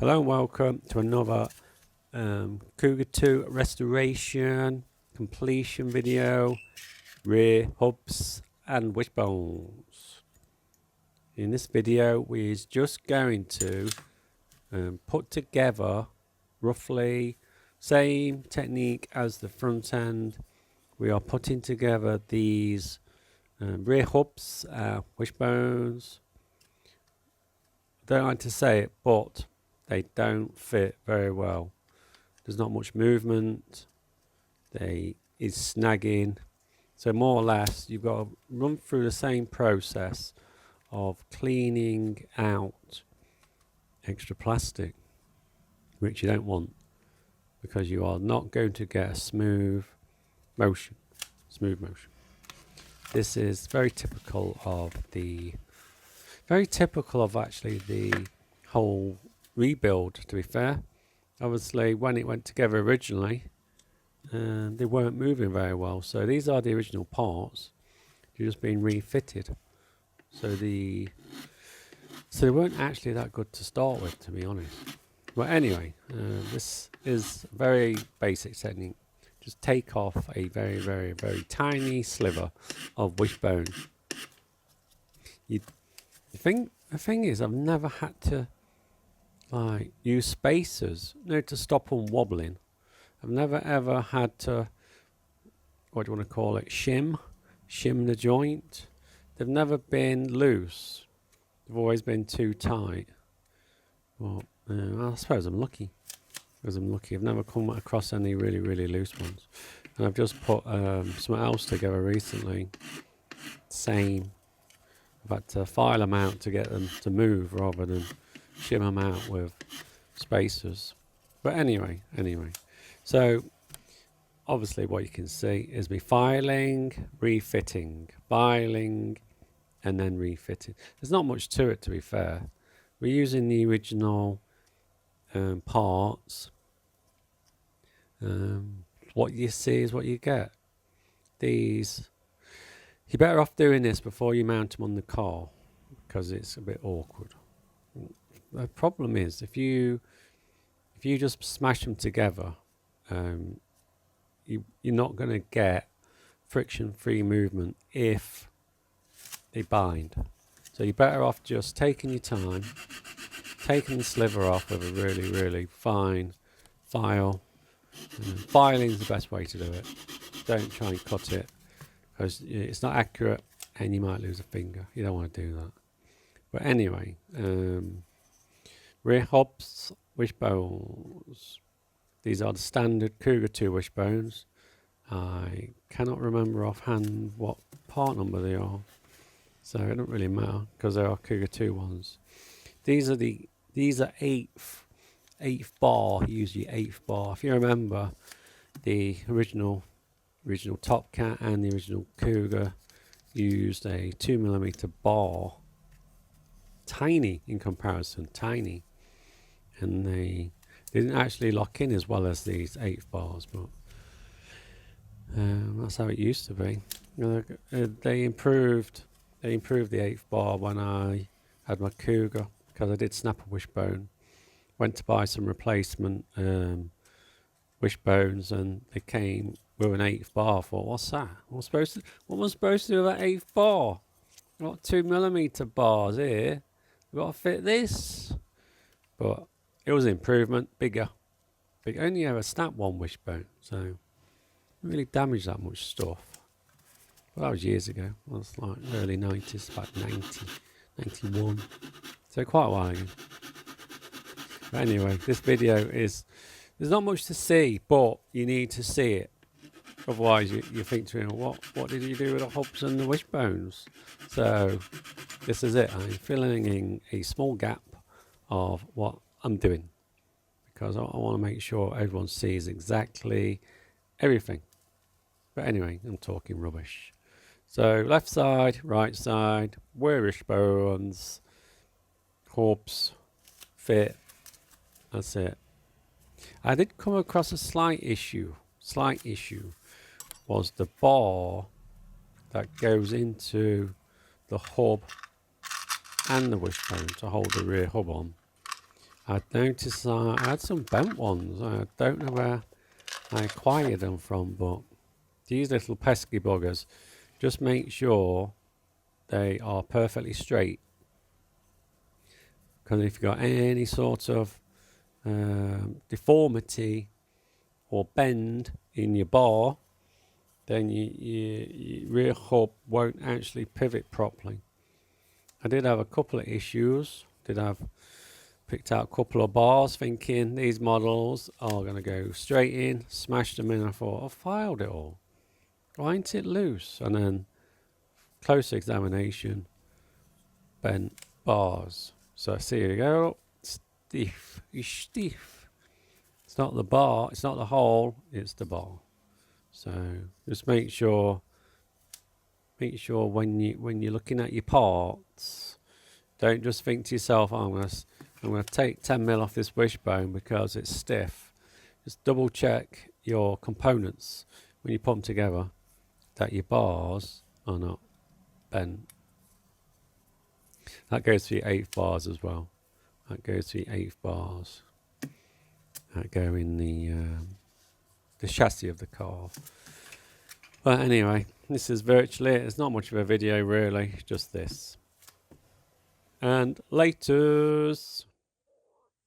Hello and welcome to another Cougar 2 restoration completion video, rear hubs and wishbones. In this video we're just going to put together roughly same technique as the front end. We are putting together these rear hubs, wishbones. I don't like to say it, but they don't fit very well. There's not much movement. They is snagging. So more or less, you've got to run through the same process of cleaning out extra plastic, which you don't want, because you are not going to get a smooth motion. This is very typical of actually the whole rebuild, to be fair. Obviously when it went together originally, they weren't moving very well, so these are the original parts. They're just being refitted, so they weren't actually that good to start with, to be honest. But anyway, this is very basic technique. Just take off a very tiny sliver of wishbone. The thing is, I've never had to use spacers, to stop them wobbling. I've never ever had to, what do you want to call it, shim the joint. They've never been loose. They've always been too tight. Well, I suppose I'm lucky. I've never come across any really loose ones. And I've just put something else together recently. Same. I've had to file them out to get them to move rather than shim them out with spacers. But anyway, so obviously what you can see is me filing, refitting, filing, and then refitting. There's not much to it, to be fair. We're using the original parts. What you see is what you get. These, you're better off doing this before you mount them on the car, because it's a bit awkward. The problem is, if you just smash them together, you're not going to get friction-free movement if they bind. So you're better off just taking your time, taking the sliver off with a really fine file. Filing is the best way to do it. Don't try and cut it, because it's not accurate and you might lose a finger. You don't want to do that. But anyway, rear hubs, wishbones. These are the standard Cougar 2 wishbones. I cannot remember offhand what part number they are, so it doesn't really matter because they are Cougar 2 ones. These are eighth bar, usually 8th bar. If you remember, the original Top Cat and the original Cougar used a 2mm bar. Tiny in comparison, tiny. And they didn't actually lock in as well as these 8th bars, but that's how it used to be. They improved the 8th bar when I had my Cougar, because I did snap a wishbone. Went to buy some replacement wishbones, and they came with an 8th bar. I thought, what's that? What am I supposed to do with that 8th bar? I've got 2mm bars here. I've got to fit this. But it was an improvement, bigger. But you only ever snap one wishbone, so it didn't really damage that much stuff. Well, that was years ago. That was like early 90s, about 90, 91. So quite a while ago. But anyway, this video is, there's not much to see, but you need to see it. Otherwise you think to me, what did you do with the hubs and the wishbones? So this is it. I'm filling in a small gap of what I'm doing, because I want to make sure everyone sees exactly everything. But anyway, I'm talking rubbish. So left side, right side, wishbones, hubs, fit. That's it. I did come across a slight issue. Was the bar that goes into the hub and the wishbone to hold the rear hub on. I noticed I had some bent ones. I don't know where I acquired them from, but these little pesky buggers, just make sure they are perfectly straight. Because if you've got any sort of deformity or bend in your bar, then your rear hub won't actually pivot properly. I did have a couple of issues. Picked out a couple of bars thinking these models are going to go straight in, smashed them in. I thought, I've filed it all. Why ain't it loose? And then close examination, bent bars. So see, here you go, stiff, it's stiff. It's not the bar, it's not the hole, it's the bar. So just make sure when you're looking at your parts, don't just think to yourself, oh, I'm going to take 10mm off this wishbone because it's stiff. Just double check your components when you put them together, that your bars are not bent. That goes for your 8th bars as well. That goes for your 8th bars that go in the chassis of the car. But anyway, this is virtually it. It's not much of a video really, just this. And laters.